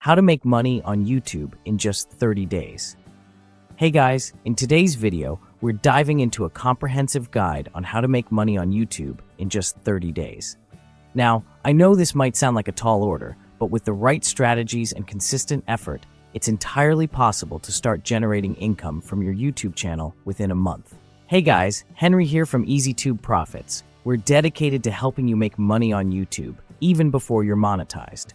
How to make money on YouTube in just 30 days. Hey guys, in today's video, we're diving into a comprehensive guide on how to make money on YouTube in just 30 days. Now, I know this might sound like a tall order, but with the right strategies and consistent effort, it's entirely possible to start generating income from your YouTube channel within a month. Hey guys, Henry here from EasyTube Profits. We're dedicated to helping you make money on YouTube, even before you're monetized.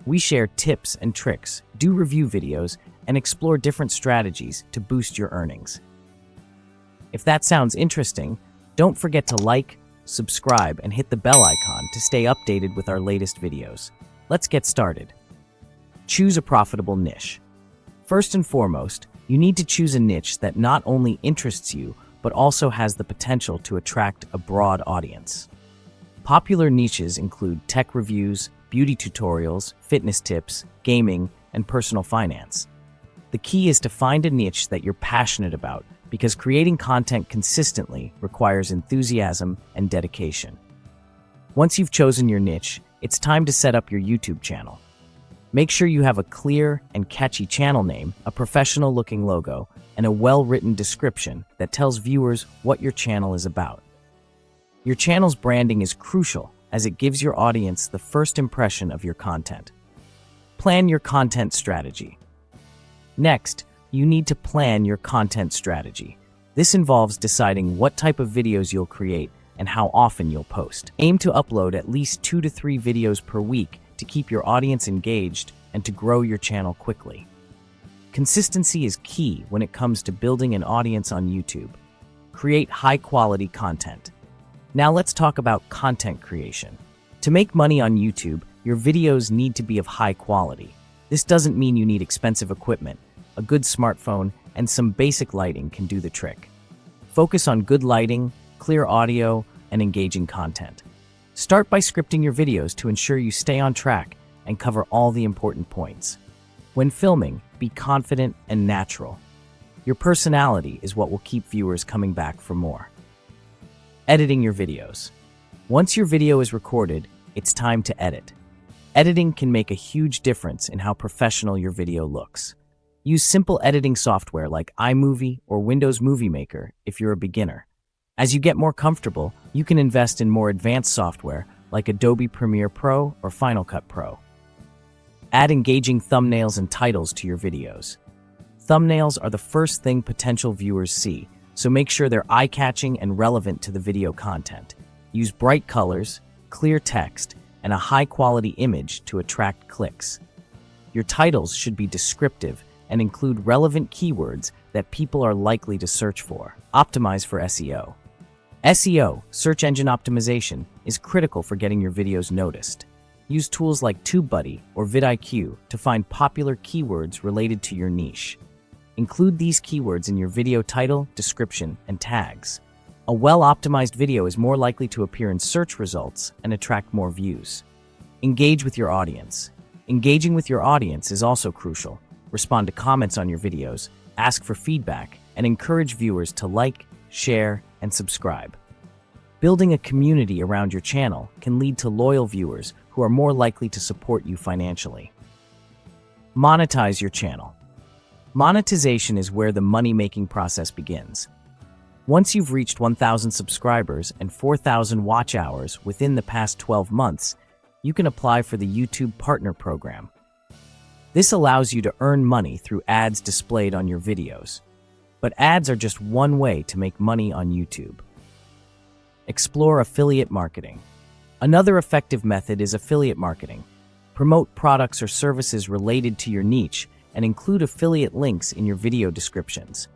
We share tips and tricks, do review videos, and explore different strategies to boost your earnings. If that sounds interesting, don't forget to like, subscribe, and hit the bell icon to stay updated with our latest videos. Let's get started. Choose a profitable niche. First and foremost, you need to choose a niche that not only interests you, but also has the potential to attract a broad audience. Popular niches include tech reviews, beauty tutorials, fitness tips, gaming, and personal finance. The key is to find a niche that you're passionate about because creating content consistently requires enthusiasm and dedication. Once you've chosen your niche, it's time to set up your YouTube channel. Make sure you have a clear and catchy channel name, a professional-looking logo, and a well-written description that tells viewers what your channel is about. Your channel's branding is crucial as it gives your audience the first impression of your content. Plan your content strategy. Next, you need to plan your content strategy. This involves deciding what type of videos you'll create and how often you'll post. Aim to upload at least 2 to 3 videos per week to keep your audience engaged and to grow your channel quickly. Consistency is key when it comes to building an audience on YouTube. Create high-quality content. Now let's talk about content creation. To make money on YouTube, your videos need to be of high quality. This doesn't mean you need expensive equipment. A good smartphone and some basic lighting can do the trick. Focus on good lighting, clear audio, and engaging content. Start by scripting your videos to ensure you stay on track and cover all the important points. When filming, be confident and natural. Your personality is what will keep viewers coming back for more. Editing your videos. Once your video is recorded, it's time to edit. Editing can make a huge difference in how professional your video looks. Use simple editing software like iMovie or Windows Movie Maker if you're a beginner. As you get more comfortable, you can invest in more advanced software like Adobe Premiere Pro or Final Cut Pro. Add engaging thumbnails and titles to your videos. Thumbnails are the first thing potential viewers see, so make sure they're eye-catching and relevant to the video content. Use bright colors, clear text, and a high-quality image to attract clicks. Your titles should be descriptive and include relevant keywords that people are likely to search for. Optimize for SEO. SEO, search engine optimization, is critical for getting your videos noticed. Use tools like TubeBuddy or vidIQ to find popular keywords related to your niche. Include these keywords in your video title, description, and tags. A well-optimized video is more likely to appear in search results and attract more views. Engage with your audience. Engaging with your audience is also crucial. Respond to comments on your videos, ask for feedback, and encourage viewers to like, share, and subscribe. Building a community around your channel can lead to loyal viewers who are more likely to support you financially. Monetize your channel. Monetization is where the money-making process begins. Once you've reached 1,000 subscribers and 4,000 watch hours within the past 12 months, you can apply for the YouTube Partner Program. This allows you to earn money through ads displayed on your videos. But ads are just one way to make money on YouTube. Explore affiliate marketing. Another effective method is affiliate marketing. Promote products or services related to your niche and include affiliate links in your video descriptions.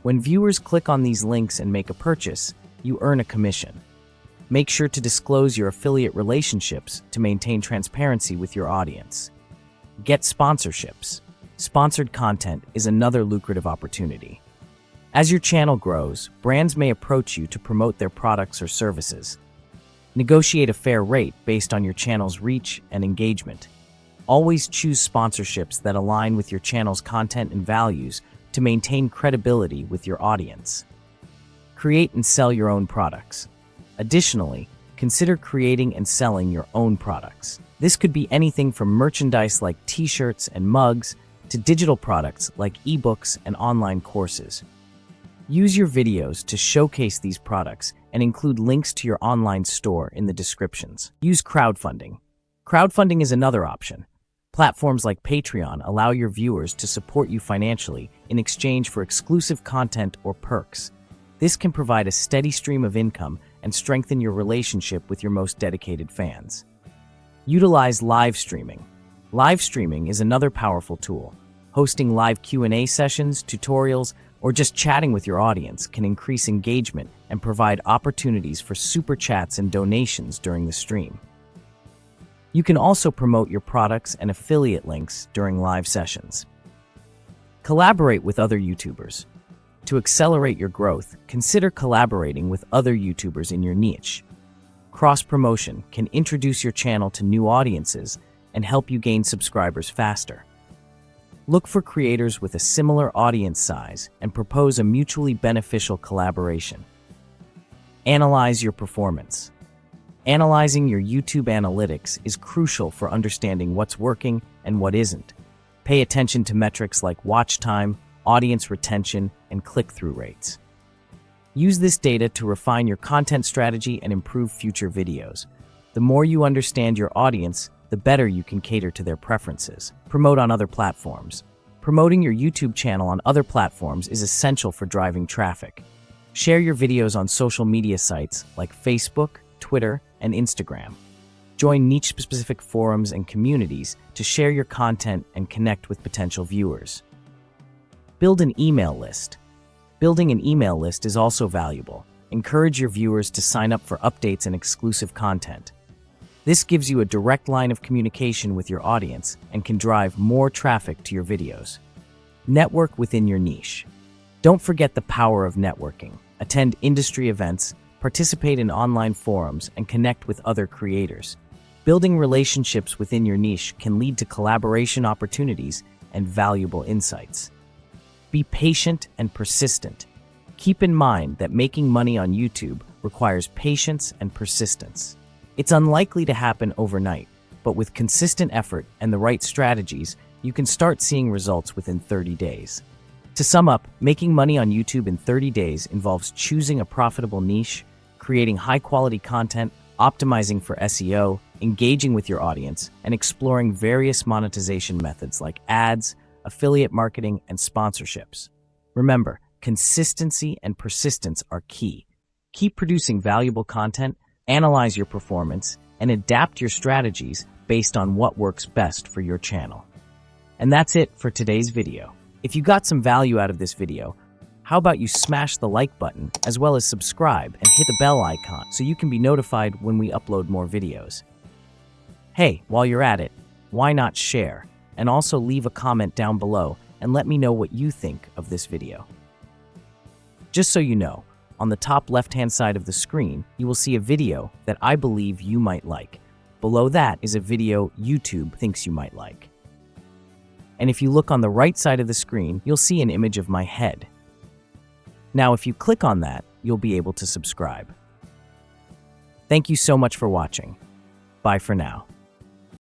When viewers click on these links and make a purchase, you earn a commission. Make sure to disclose your affiliate relationships to maintain transparency with your audience. Get sponsorships. Sponsored content is another lucrative opportunity. As your channel grows, brands may approach you to promote their products or services. Negotiate a fair rate based on your channel's reach and engagement. Always choose sponsorships that align with your channel's content and values to maintain credibility with your audience. Create and sell your own products. Additionally, consider creating and selling your own products. This could be anything from merchandise like t-shirts and mugs to digital products like ebooks and online courses. Use your videos to showcase these products and include links to your online store in the descriptions. Use crowdfunding. Crowdfunding is another option. Platforms like Patreon allow your viewers to support you financially in exchange for exclusive content or perks. This can provide a steady stream of income and strengthen your relationship with your most dedicated fans. Utilize live streaming. Live streaming is another powerful tool. Hosting live Q&A sessions, tutorials, or just chatting with your audience can increase engagement and provide opportunities for super chats and donations during the stream. You can also promote your products and affiliate links during live sessions. Collaborate with other YouTubers. To accelerate your growth, consider collaborating with other YouTubers in your niche. Cross-promotion can introduce your channel to new audiences and help you gain subscribers faster. Look for creators with a similar audience size and propose a mutually beneficial collaboration. Analyze your performance. Analyzing your YouTube analytics is crucial for understanding what's working and what isn't. Pay attention to metrics like watch time, audience retention, and click-through rates. Use this data to refine your content strategy and improve future videos. The more you understand your audience, the better you can cater to their preferences. Promote on other platforms. Promoting your YouTube channel on other platforms is essential for driving traffic. Share your videos on social media sites like Facebook, Twitter, and Instagram. Join niche-specific forums and communities to share your content and connect with potential viewers. Build an email list. Building an email list is also valuable. Encourage your viewers to sign up for updates and exclusive content. This gives you a direct line of communication with your audience and can drive more traffic to your videos. Network within your niche. Don't forget the power of networking. Attend industry events, participate in online forums, and connect with other creators. Building relationships within your niche can lead to collaboration opportunities and valuable insights. Be patient and persistent. Keep in mind that making money on YouTube requires patience and persistence. It's unlikely to happen overnight, but with consistent effort and the right strategies, you can start seeing results within 30 days. To sum up, making money on YouTube in 30 days involves choosing a profitable niche, creating high-quality content, optimizing for SEO, engaging with your audience, and exploring various monetization methods like ads, affiliate marketing, and sponsorships. Remember, consistency and persistence are key. Keep producing valuable content, analyze your performance, and adapt your strategies based on what works best for your channel. And that's it for today's video. If you got some value out of this video, how about you smash the like button as well as subscribe and hit the bell icon so you can be notified when we upload more videos. Hey, while you're at it, why not share? And also leave a comment down below and let me know what you think of this video. Just so you know, on the top left-hand side of the screen, you will see a video that I believe you might like. Below that is a video YouTube thinks you might like. And if you look on the right side of the screen, you'll see an image of my head. Now, if you click on that, you'll be able to subscribe. Thank you so much for watching. Bye for now.